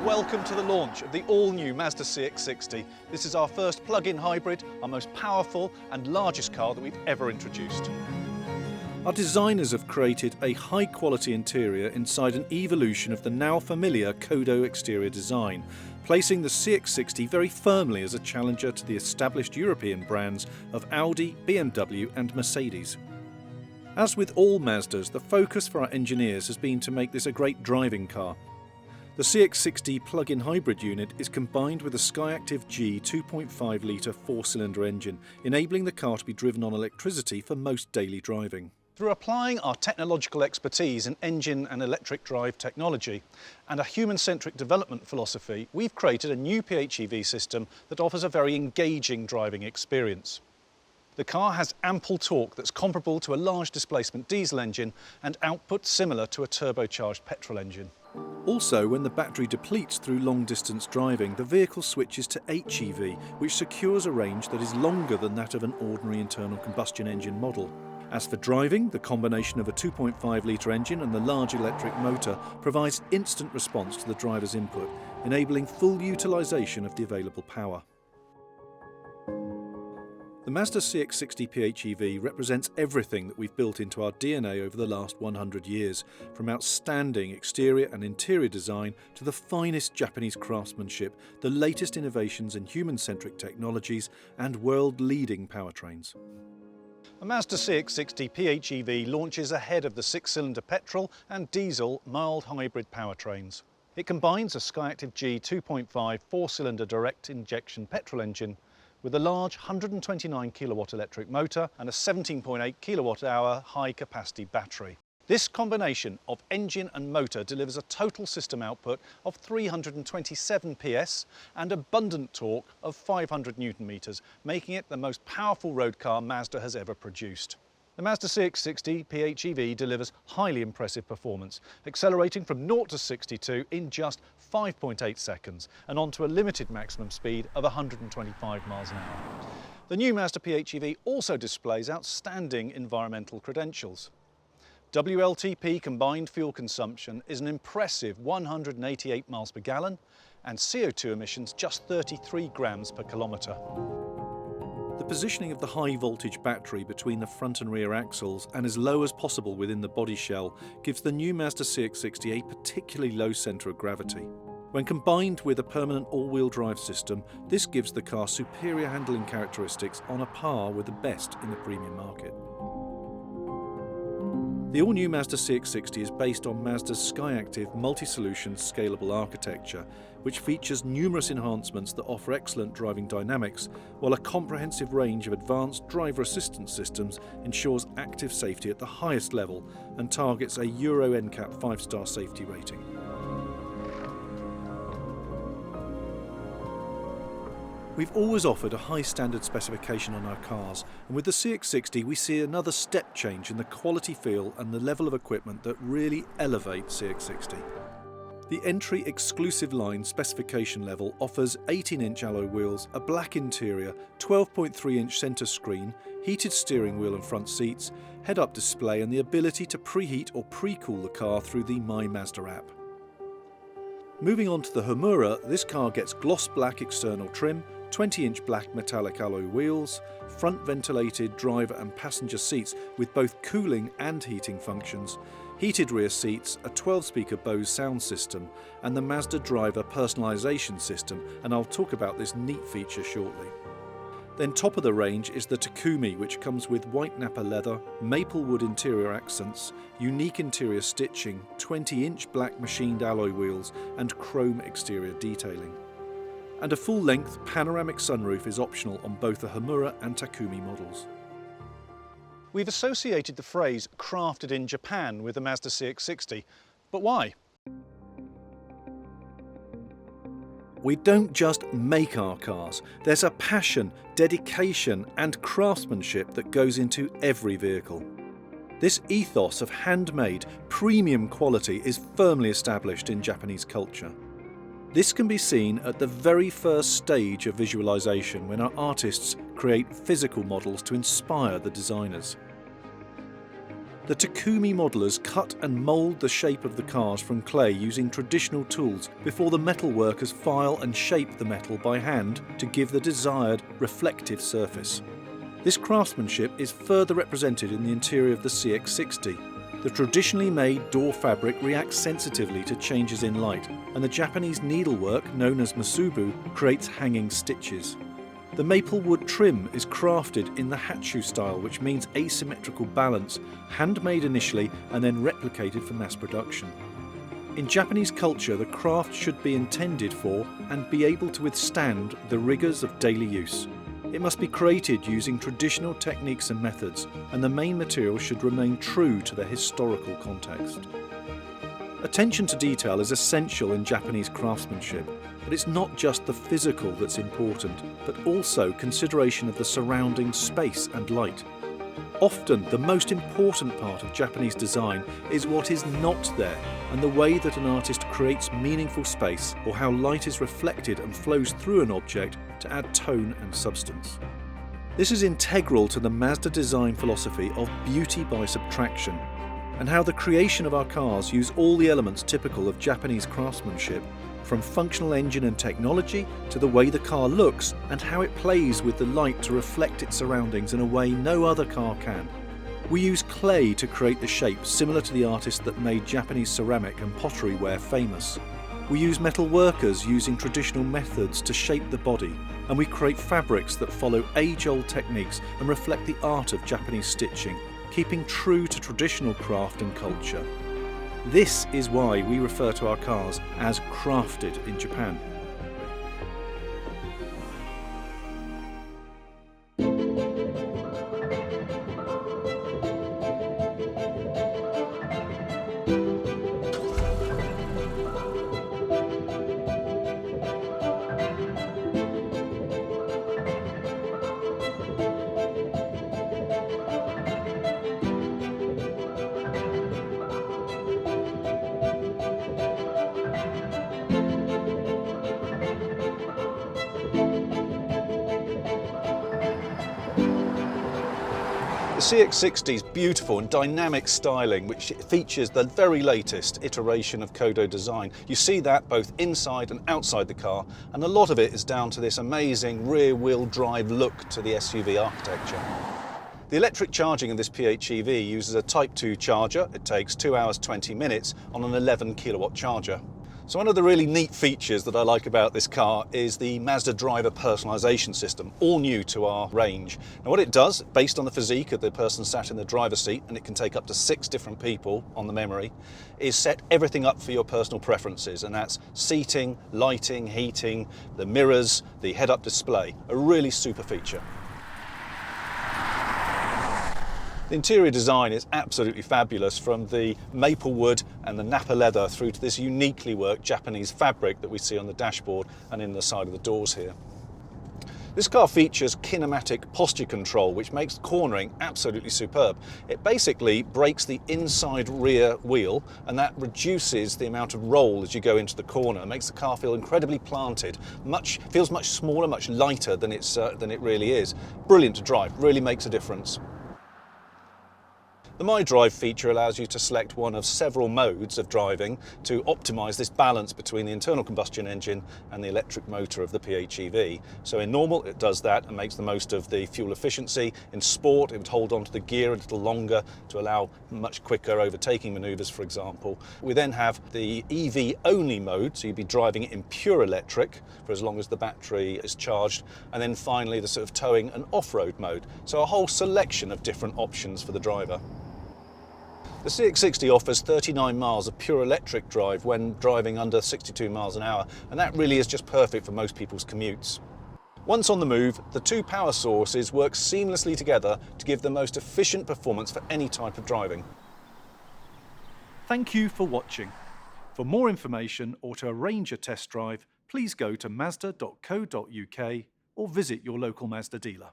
Welcome to the launch of the all-new Mazda CX-60. This is our first plug-in hybrid, our most powerful and largest car that we've ever introduced. Our designers have created a high-quality interior inside an evolution of the now familiar Kodo exterior design, placing the CX-60 very firmly as a challenger to the established European brands of Audi, BMW and Mercedes. As with all Mazdas, the focus for our engineers has been to make this a great driving car. The CX-60 plug-in hybrid unit is combined with a Skyactiv G 2.5 litre four-cylinder engine, enabling the car to be driven on electricity for most daily driving. Through applying our technological expertise in engine and electric drive technology and a human-centric development philosophy, we've created a new PHEV system that offers a very engaging driving experience. The car has ample torque that's comparable to a large displacement diesel engine and output similar to a turbocharged petrol engine. Also, when the battery depletes through long-distance driving, the vehicle switches to HEV, which secures a range that is longer than that of an ordinary internal combustion engine model. As for driving, the combination of a 2.5 litre engine and the large electric motor provides instant response to the driver's input, enabling full utilisation of the available power. The Mazda CX-60 PHEV represents everything that we've built into our DNA over the last 100 years, from outstanding exterior and interior design to the finest Japanese craftsmanship, the latest innovations in human-centric technologies and world-leading powertrains. The Mazda CX-60 PHEV launches ahead of the six-cylinder petrol and diesel mild hybrid powertrains. It combines a Skyactiv G 2.5 four-cylinder direct injection petrol engine with a large 129 kilowatt electric motor and a 17.8 kilowatt hour high capacity battery. This combination of engine and motor delivers a total system output of 327 PS and abundant torque of 500 Newton meters, making it the most powerful road car Mazda has ever produced. The Mazda CX-60 PHEV delivers highly impressive performance, accelerating from 0 to 62 in just 5.8 seconds and onto a limited maximum speed of 125 miles an hour. The new Mazda PHEV also displays outstanding environmental credentials. WLTP combined fuel consumption is an impressive 188 miles per gallon and CO2 emissions just 33 grams per kilometre. The positioning of the high voltage battery between the front and rear axles and as low as possible within the body shell gives the new Mazda CX-60 a particularly low centre of gravity. When combined with a permanent all-wheel drive system, this gives the car superior handling characteristics on a par with the best in the premium market. The all-new Mazda CX-60 is based on Mazda's Skyactiv multi-solution scalable architecture, which features numerous enhancements that offer excellent driving dynamics, while a comprehensive range of advanced driver assistance systems ensures active safety at the highest level and targets a Euro NCAP 5-star safety rating. We've always offered a high standard specification on our cars, and with the CX-60 we see another step change in the quality feel and the level of equipment that really elevate CX-60. The entry exclusive line specification level offers 18-inch alloy wheels, a black interior, 12.3-inch centre screen, heated steering wheel and front seats, head-up display and the ability to preheat or pre-cool the car through the My Mazda app. Moving on to the Homura, this car gets gloss black external trim, 20-inch black metallic alloy wheels, front ventilated driver and passenger seats with both cooling and heating functions, heated rear seats, a 12-speaker Bose sound system, and the Mazda driver personalisation system, and I'll talk about this neat feature shortly. Then top of the range is the Takumi, which comes with white Napa leather, maple wood interior accents, unique interior stitching, 20-inch black machined alloy wheels and chrome exterior detailing. And a full-length panoramic sunroof is optional on both the Homura and Takumi models. We've associated the phrase crafted in Japan with the Mazda CX-60, but why? We don't just make our cars, there's a passion, dedication and craftsmanship that goes into every vehicle. This ethos of handmade, premium quality is firmly established in Japanese culture. This can be seen at the very first stage of visualization when our artists create physical models to inspire the designers. The Takumi modelers cut and mould the shape of the cars from clay using traditional tools before the metal workers file and shape the metal by hand to give the desired reflective surface. This craftsmanship is further represented in the interior of the CX-60. The traditionally made door fabric reacts sensitively to changes in light, and the Japanese needlework, known as masubu, creates hanging stitches. The maple wood trim is crafted in the hachu style, which means asymmetrical balance, handmade initially and then replicated for mass production. In Japanese culture, the craft should be intended for and be able to withstand the rigours of daily use. It must be created using traditional techniques and methods, and the main material should remain true to their historical context. Attention to detail is essential in Japanese craftsmanship, but it's not just the physical that's important, but also consideration of the surrounding space and light. Often, the most important part of Japanese design is what is not there, and the way that an artist creates meaningful space, or how light is reflected and flows through an object to add tone and substance. This is integral to the Mazda design philosophy of beauty by subtraction, and how the creation of our cars use all the elements typical of Japanese craftsmanship, from functional engine and technology to the way the car looks and how it plays with the light to reflect its surroundings in a way no other car can. We use clay to create the shape similar to the artists that made Japanese ceramic and pottery ware famous. We use metal workers using traditional methods to shape the body, and we create fabrics that follow age-old techniques and reflect the art of Japanese stitching, keeping true to traditional craft and culture. This is why we refer to our cars as crafted in Japan. The CX-60's beautiful and dynamic styling, which features the very latest iteration of Kodo design. You see that both inside and outside the car, and a lot of it is down to this amazing rear-wheel drive look to the SUV architecture. The electric charging of this PHEV uses a Type 2 charger. It takes 2 hours 20 minutes on an 11 kilowatt charger. So one of the really neat features that I like about this car is the Mazda driver personalisation system, all new to our range. Now what it does, based on the physique of the person sat in the driver's seat, and it can take up to 6 different people on the memory, is set everything up for your personal preferences, and that's seating, lighting, heating, the mirrors, the head-up display, a really super feature. The interior design is absolutely fabulous, from the maple wood and the nappa leather through to this uniquely worked Japanese fabric that we see on the dashboard and in the side of the doors here. This car features kinematic posture control, which makes cornering absolutely superb. It basically brakes the inside rear wheel, and that reduces the amount of roll as you go into the corner. It makes the car feel incredibly planted, feels much smaller, much lighter than it really is. Brilliant to drive, really makes a difference. The My Drive feature allows you to select one of several modes of driving to optimise this balance between the internal combustion engine and the electric motor of the PHEV. So in normal it does that and makes the most of the fuel efficiency. In sport it would hold on to the gear a little longer to allow much quicker overtaking manoeuvres, for example. We then have the EV only mode, so you'd be driving it in pure electric for as long as the battery is charged, and then finally the sort of towing and off-road mode. So a whole selection of different options for the driver. The CX-60 offers 39 miles of pure electric drive when driving under 62 miles an hour, and that really is just perfect for most people's commutes. Once on the move, the two power sources work seamlessly together to give the most efficient performance for any type of driving. Thank you for watching. For more information or to arrange a test drive, please go to mazda.co.uk or visit your local Mazda dealer.